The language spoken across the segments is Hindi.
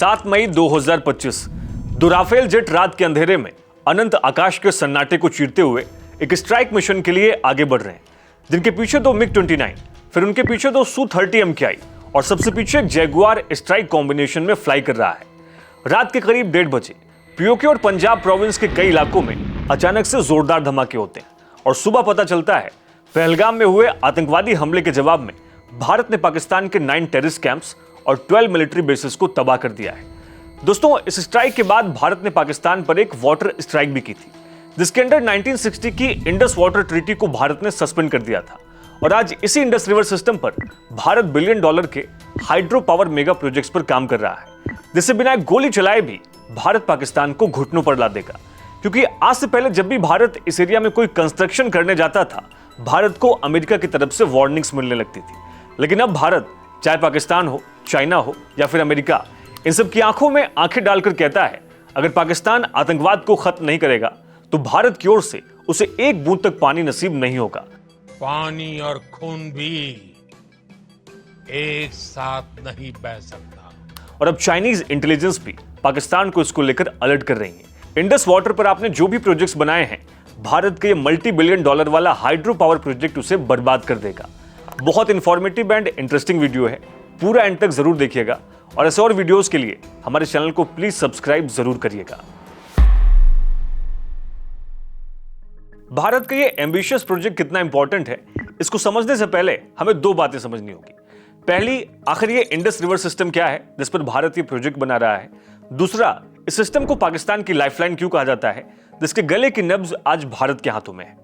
7 मई 2025 दो राफेल जेट रात के अंधेरे में अनंत आकाश के सन्नाटे को चीरते हुए एक स्ट्राइक मिशन के लिए आगे बढ़ रहे हैं, जिनके पीछे दो MiG-29, फिर उनके पीछे दो Su-30 MKI और सबसे पीछे एक जैगुआर स्ट्राइक कॉम्बिनेशन में फ्लाई कर रहा है। रात के करीब 1:30 बजे पीओके और पंजाब प्रोविंस के कई इलाकों में अचानक से जोरदार धमाके होते हैं और सुबह पता चलता है पहलगाम में हुए आतंकवादी हमले के जवाब में भारत ने पाकिस्तान के 9 टेररिस्ट कैंप्स और 12 मिलिट्री बेसेस को तबाह कर दिया है। दोस्तों, इस स्ट्राइक के बाद भारत ने पाकिस्तान पर एक वाटर स्ट्राइक भी की थी, जिसके अंडर 1960 की इंडस वाटर ट्रीटी को भारत ने सस्पेंड कर दिया था। और आज इसी इंडस रिवर सिस्टम पर भारत $1 बिलियन के हाइड्रो पावर मेगा प्रोजेक्ट्स पर काम कर रहा है, जिससे बिना एक गोली चलाए भी भारत पाकिस्तान को घुटनों पर ला देगा। क्योंकि आज से पहले जब भी भारत इस एरिया में कोई कंस्ट्रक्शन करने जाता था, भारत को अमेरिका की तरफ से वार्निंग्स मिलने लगती थी। लेकिन अब भारत, चाहे पाकिस्तान हो, चाइना हो या फिर अमेरिका, इन सब की आंखों में आंखें डालकर कहता है, अगर पाकिस्तान आतंकवाद को खत्म नहीं करेगा तो भारत की ओर से उसे एक बूंद तक पानी नसीब नहीं होगा। पानी और खून भी एक साथ नहीं बह सकता। और अब चाइनीज इंटेलिजेंस भी पाकिस्तान को इसको लेकर अलर्ट कर रही है। इंडस वाटर पर आपने जो भी प्रोजेक्ट्स बनाए हैं, भारत के $multi billion वाला हाइड्रो पावर प्रोजेक्ट उसे बर्बाद कर देगा। बहुत इंफॉर्मेटिव एंड इंटरेस्टिंग वीडियो है, पूरा एंड तक जरूर देखिएगा। और ऐसे और वीडियोस के लिए हमारे चैनल को प्लीज सब्सक्राइब जरूर करिएगा। भारत का ये एम्बिशियस प्रोजेक्ट कितना इंपॉर्टेंट है, इसको समझने से पहले हमें दो बातें समझनी होगी। पहली, आखिर ये इंडस रिवर सिस्टम क्या है जिस पर भारत ये प्रोजेक्ट बना रहा है। दूसरा, इस सिस्टम को पाकिस्तान की लाइफलाइन क्यों कहा जाता है, जिसके गले की नब्ज आज भारत के हाथों में है।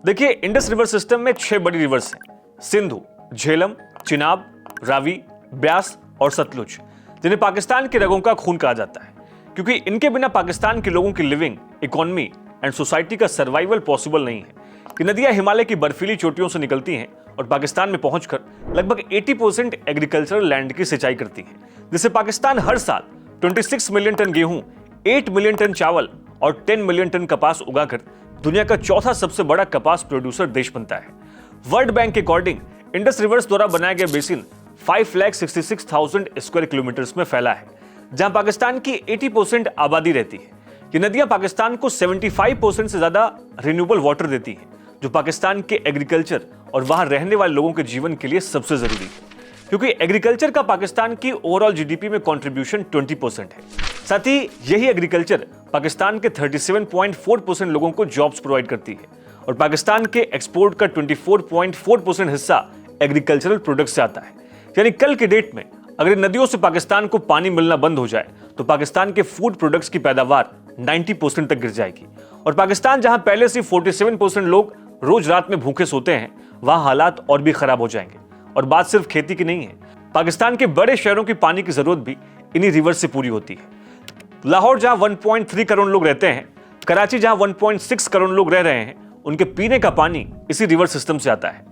देखिए, इंडस रिवर सिस्टम में 6 बड़ी रिवर्स हैं: सिंधु, झेलम, चिनाब, रावी, ब्यास और सतलुज, जिन्हें पाकिस्तान के रगों का खून कहा जाता है। क्योंकि इनके बिना पाकिस्तान के लोगों की लिविंग, इकोनॉमी एंड सोसाइटी का सर्वाइवल पॉसिबल नहीं है। ये नदियां हिमालय की बर्फीली चोटियों से निकलती हैं और पाकिस्तान में पहुंचकर लगभग 80% एग्रीकल्चरल लैंड की सिंचाई करती हैं, जिससे पाकिस्तान हर साल 26 मिलियन टन गेहूं, 8 मिलियन टन चावल और 10 मिलियन टन कपास उगाकर दुनिया का चौथा सबसे बड़ा कपास प्रोड्यूसर देश बनता है। वर्ल्ड बैंक के अकॉर्डिंग इंडस रिवर्स द्वारा बनाया गया बेसिन 5,66,000 स्क्वायर किलोमीटर्स में फैला है, जहां पाकिस्तान की 80% आबादी रहती है। ये नदियां पाकिस्तान को 75% से ज्यादा रिन्यूएबल वाटर देती हैं, जो पाकिस्तान के एग्रीकल्चर और वहां रहने वाले लोगों के जीवन के लिए सबसे जरूरी है। क्योंकि एग्रीकल्चर का पाकिस्तान की ओवरऑल जीडीपी में कंट्रीब्यूशन 20% है। साथ ही यही एग्रीकल्चर पाकिस्तान के 37.4% लोगों को जॉब्स प्रोवाइड करती है और पाकिस्तान के एक्सपोर्ट का 24.4% हिस्सा एग्रीकल्चरल प्रोडक्ट से आता है। यानी कल के डेट में अगर नदियों से पाकिस्तान को पानी मिलना बंद हो जाए तो पाकिस्तान के फूड प्रोडक्ट्स की पैदावार 90% तक गिर जाएगी। और पाकिस्तान जहां पहले से 47% लोग रोज रात में भूखे सोते हैं, वहां हालात और भी खराब हो जाएंगे। और बात सिर्फ खेती की नहीं है, पाकिस्तान के बड़े शहरों की पानी की जरूरत भी इन्हीं रिवर से पूरी होती है। लाहौर जहां 1.3 करोड़ लोग रहते हैं, कराची जहां 1.6 करोड़ लोग रह रहे हैं, उनके पीने का पानी इसी रिवर सिस्टम से आता है।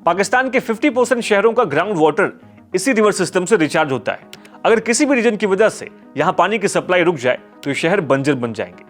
पाकिस्तान के 50% शहरों का ग्राउंड वाटर इसी रिवर सिस्टम से रिचार्ज होता है। अगर किसी भी रीजन की वजह से यहां पानी की सप्लाई रुक जाए तो ये शहर बंजर बन जाएंगे।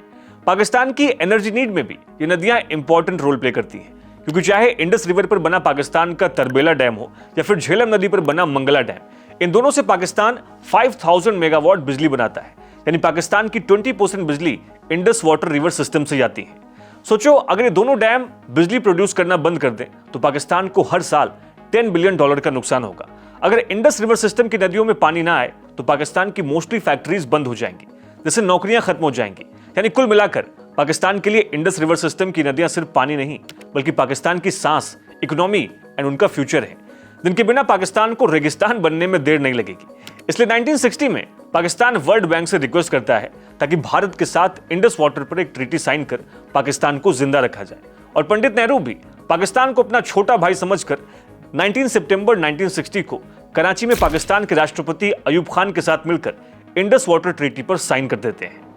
पाकिस्तान की एनर्जी नीड में भी ये नदियां इंपॉर्टेंट रोल प्ले करती हैं, क्योंकि चाहे इंडस रिवर पर बना पाकिस्तान का तरबेला डैम हो या फिर झेलम नदी पर बना मंगला डैम, इन दोनों से पाकिस्तान 5,000 मेगावाट बिजली बनाता है। यानी पाकिस्तान की 20% बिजली इंडस वाटर रिवर सिस्टम से जाती है। सोचो, अगर ये दोनों डैम बिजली प्रोड्यूस करना बंद कर दें तो पाकिस्तान को हर साल $10 बिलियन का नुकसान होगा। अगर इंडस रिवर सिस्टम की नदियों में पानी ना आए तो पाकिस्तान की मोस्टली फैक्ट्रीज बंद हो जाएंगी, जिससे नौकरियां खत्म हो जाएंगी। यानी कुल मिलाकर पाकिस्तान के लिए इंडस रिवर सिस्टम की नदियां सिर्फ पानी नहीं, बल्कि पाकिस्तान की सांस, इकोनॉमी एंड उनका फ्यूचर है, जिनके बिना पाकिस्तान को रेगिस्तान बनने में देर नहीं लगेगी। इसलिए 1960 में पाकिस्तान वर्ल्ड बैंक से रिक्वेस्ट करता है ताकि भारत के साथ इंडस वाटर पर एक ट्रीटी साइन कर पाकिस्तान को जिंदा रखा जाए। और पंडित नेहरू भी पाकिस्तान को अपना छोटा भाई समझकर 19 सितंबर 1960 को कराची में पाकिस्तान के राष्ट्रपति अयूब खान के साथ मिलकर इंडस वाटर ट्रीटी पर साइन कर देते हैं।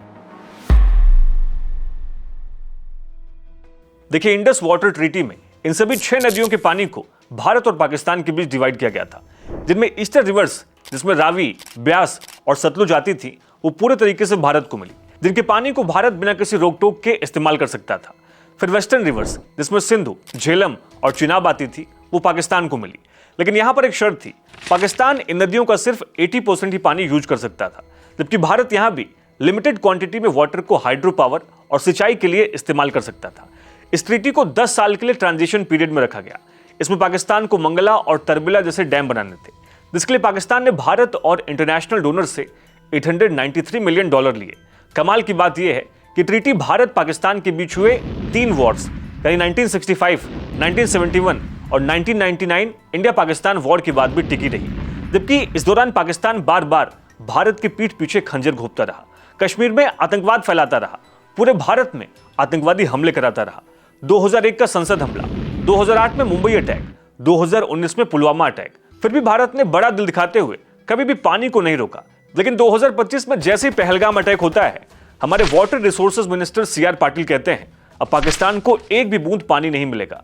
देखिए, इंडस वाटर ट्रीटी में इन सभी 6 नदियों के पानी को भारत और पाकिस्तान के बीच डिवाइड किया गया था, जिनमें ईस्टर्न रिवर्स, जिसमें रावी, ब्यास और सतलुज आती थी, वो पूरे तरीके से भारत को मिली, जिनके पानी को भारत बिना किसी रोक टोक के इस्तेमाल कर सकता था। फिर वेस्टर्न रिवर्स, जिसमें सिंधु, झेलम और चिनाब आती थी, वो पाकिस्तान को मिली। लेकिन यहां पर एक शर्त थी, पाकिस्तान इन नदियों का सिर्फ 80% ही पानी यूज कर सकता था, जबकि भारत यहां भी लिमिटेड क्वांटिटी में वाटर को हाइड्रो पावर और सिंचाई के लिए इस्तेमाल कर सकता था। इस ट्रीटी को 10 साल के लिए ट्रांजिशन पीरियड में रखा गया। इसमें पाकिस्तान को मंगला और तरबिला जैसे डैम बनाने थे, जिसके लिए पाकिस्तान ने भारत और इंटरनेशनल डोनर से $893 मिलियन लिए। कमाल की बात यह है कि ट्रीटी भारत पाकिस्तान के बीच हुए 3 वॉर्स यानी 1965, 1971 और 1999 इंडिया पाकिस्तान वॉर के बाद भी टिकी रही। जबकि इस दौरान पाकिस्तान बार बार भारत की पीठ पीछे खंजर घोंपता रहा, कश्मीर में आतंकवाद फैलाता रहा, पूरे भारत में आतंकवादी हमले कराता रहा। 2001 का संसद हमला, 2008 में मुंबई अटैक, 2019 में पुलवामा अटैक। फिर भी भारत ने बड़ा दिल दिखाते हुए कभी भी पानी को नहीं रोका। लेकिन 2025 में जैसे ही पहलगाम अटैक होता है, हमारे water resources minister CR Patil कहते हैं अब पाकिस्तान को एक भी बूंद पानी नहीं मिलेगा,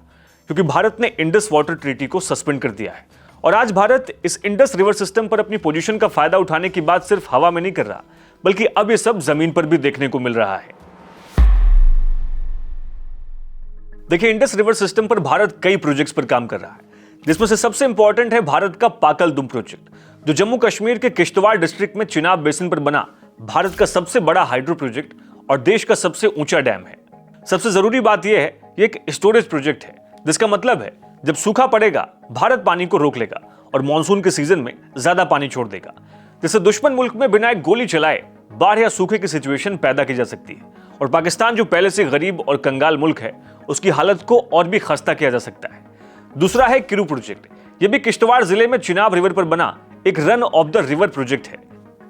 क्योंकि भारत ने इंडस वाटर ट्रीटी को सस्पेंड कर दिया है। और आज भारत इस इंडस रिवर सिस्टम पर अपनी पोजीशन का फायदा उठाने की बात सिर्फ हवा में नहीं कर रहा, बल्कि अब ये सब जमीन पर भी देखने को मिल रहा है। देखिए, इंडस रिवर सिस्टम पर भारत कई प्रोजेक्ट्स पर काम कर रहा है, जिसमें से सबसे इंपॉर्टेंट है भारत का पाकल दुम प्रोजेक्ट, जो जम्मू कश्मीर के किश्तवाड़ डिस्ट्रिक्ट में चिनाब बेसिन पर बना भारत का सबसे बड़ा हाइड्रो प्रोजेक्ट और देश का सबसे ऊंचा डैम है। सबसे जरूरी बात यह है, ये एक स्टोरेज प्रोजेक्ट है, जिसका मतलब है जब सूखा पड़ेगा भारत पानी को रोक लेगा और मानसून के सीजन में ज्यादा पानी छोड़ देगा, जिससे दुश्मन मुल्क में बिना एक गोली चलाए बाढ़ या सूखे की सिचुएशन पैदा की जा सकती है। और पाकिस्तान जो पहले से गरीब और कंगाल मुल्क है, उसकी हालत को और भी खस्ता किया जा सकता है। दूसरा है किरू प्रोजेक्ट। ये भी किश्तवाड़ जिले में चिनाब रिवर पर बना एक run of the river project है,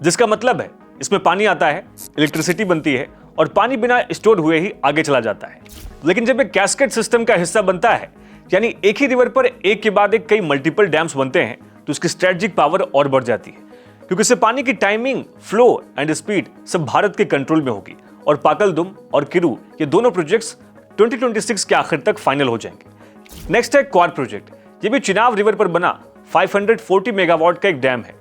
जिसका मतलब है इसमें पानी आता है, इलेक्ट्रिसिटी बनती है और पानी बिना स्टोर हुए ही आगे चला जाता है। लेकिन जब एक कैस्केड सिस्टम का हिस्सा बनता है, यानी एक ही रिवर पर एक के बाद एक कई मल्टीपल डैम्स बनते हैं, तो उसकी स्ट्रेटेजिक पावर और बढ़ जाती है, क्योंकि इससे पानी की टाइमिंग, फ्लो एंड स्पीड सब भारत के कंट्रोल में होगी। और पाकलदुम और किरू, ये दोनों प्रोजेक्ट्स 2026 के आखिर तक फाइनल हो जाएंगे। नेक्स्ट है क्वार प्रोजेक्ट। ये भी चिनाब रिवर पर बना 540 मेगावाट का एक डैम है।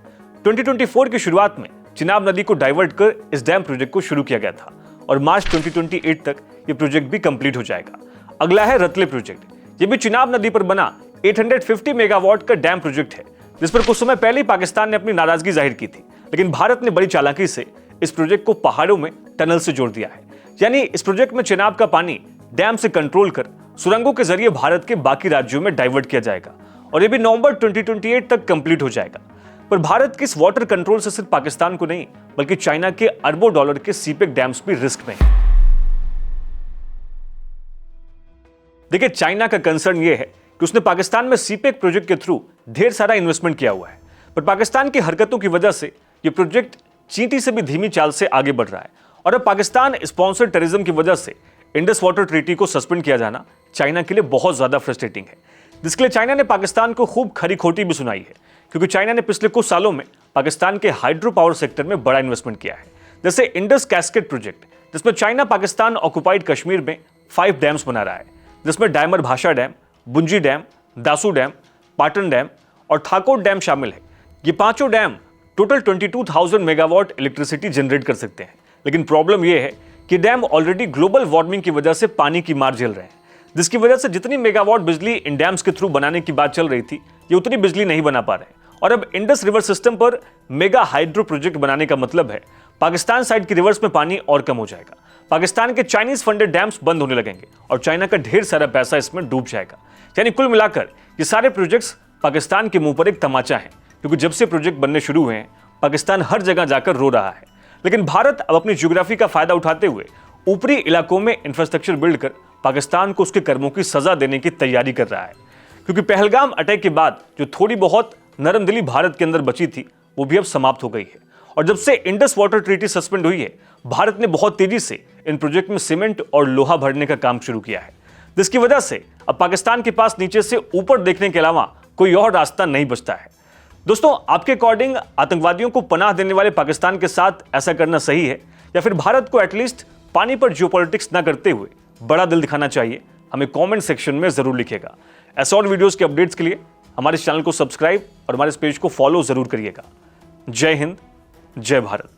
2024 की शुरुआत में चिनाब नदी को डाइवर्ट कर इस डैम प्रोजेक्ट को शुरू किया गया था और मार्च 2028 तक ये प्रोजेक्ट भी कंप्लीट हो जाएगा। अगला है रतले प्रोजेक्ट। ये भी चिनाब नदी पर बना 850 मेगावाट का डैम प्रोजेक्ट है, जिस पर कुछ समय पहले ही पाकिस्तान ने अपनी नाराजगी जाहिर की थी, लेकिन भारत ने बड़ी चालाकी से इस प्रोजेक्ट को पहाड़ों में टनल से जोड़ दिया है। यानी इस प्रोजेक्ट में चिनाब का पानी डैम से कंट्रोल कर सुरंगों के जरिए भारत के बाकी राज्यों में डाइवर्ट किया जाएगा और ये भी नवंबर 2028 तक कंप्लीट हो जाएगा। पर भारत के इस वाटर कंट्रोल से सिर्फ पाकिस्तान को नहीं, बल्कि चाइना के अरबों डॉलर के सीपेक डैम्स भी रिस्क में हैं। देखिए, चाइना का कंसर्न यह है कि उसने पाकिस्तान में सीपेक प्रोजेक्ट के थ्रू ढेर सारा इन्वेस्टमेंट किया हुआ है, पर पाकिस्तान की हरकतों की वजह से यह प्रोजेक्ट चींटी से भी धीमी चाल से आगे बढ़ रहा है। और अब पाकिस्तान स्पॉन्सर टेररिज्म की वजह से इंडस वाटर ट्रीटी को सस्पेंड किया जाना चाइना के लिए बहुत ज्यादा फ्रस्ट्रेटिंग है, जिसके लिए चाइना ने पाकिस्तान को खूब खरी खोटी भी सुनाई है, क्योंकि चाइना ने पिछले कुछ सालों में पाकिस्तान के हाइड्रो पावर सेक्टर में बड़ा इन्वेस्टमेंट किया है, जैसे इंडस कैस्केड प्रोजेक्ट, जिसमें चाइना पाकिस्तान ऑक्युपाइड कश्मीर में 5 डैम्स बना रहा है, जिसमें डायमर भाषा dam, बुंजी dam, Dasu dam, Patan dam और ठाकोर डैम शामिल है। ये पांचों dam total 22,000 megawatt electricity generate कर सकते हैं। लेकिन प्रॉब्लम यह है कि डैम ऑलरेडी ग्लोबल वार्मिंग की वजह से पानी की मार झेल रहे हैं, जिसकी वजह से जितनी मेगावाट बिजली इन डैम्स के थ्रू बनाने की बात चल रही थी, ये उतनी बिजली नहीं बना पा रहे। और अब इंडस रिवर सिस्टम पर मेगा हाइड्रो प्रोजेक्ट बनाने का मतलब है पाकिस्तान साइड की रिवर्स में पानी और कम हो जाएगा, पाकिस्तान के चाइनीज फंडेड डैम्स बंद होने लगेंगे और चाइना का ढेर सारा पैसा इसमें डूब जाएगा। यानी कुल मिलाकर ये सारे प्रोजेक्ट्स पाकिस्तान के मुंह पर एक तमाचा है, क्योंकि जब से प्रोजेक्ट बनने शुरू हुए हैं, पाकिस्तान हर जगह जाकर रो रहा है। लेकिन भारत अब अपनी ज्योग्राफी का फायदा उठाते हुए ऊपरी इलाकों में इंफ्रास्ट्रक्चर बिल्ड कर पाकिस्तान को उसके कर्मों की सजा देने की तैयारी कर रहा है, क्योंकि पहलगाम अटैक के बाद जो थोड़ी बहुत नरमदिली भारत के अंदर बची थी, वो भी अब समाप्त हो गई है। और जब से इंडस वाटर ट्रीटी सस्पेंड हुई है, भारत ने बहुत तेजी से इन प्रोजेक्ट में सीमेंट और लोहा भरने का काम शुरू किया है, जिसकी वजह से अब पाकिस्तान के पास नीचे से ऊपर देखने के अलावा कोई और रास्ता नहीं बचता है। दोस्तों, आपके अकॉर्डिंग आतंकवादियों को पनाह देने वाले पाकिस्तान के साथ ऐसा करना सही है, या फिर भारत को एटलीस्ट पानी पर जियोपॉलिटिक्स ना करते हुए बड़ा दिल दिखाना चाहिए? हमें कमेंट सेक्शन में जरूर लिखिएगा। ऐसे और वीडियोस के अपडेट्स के लिए हमारे चैनल को सब्सक्राइब और हमारे इस पेज को फॉलो जरूर करिएगा। जय हिंद, जय भारत।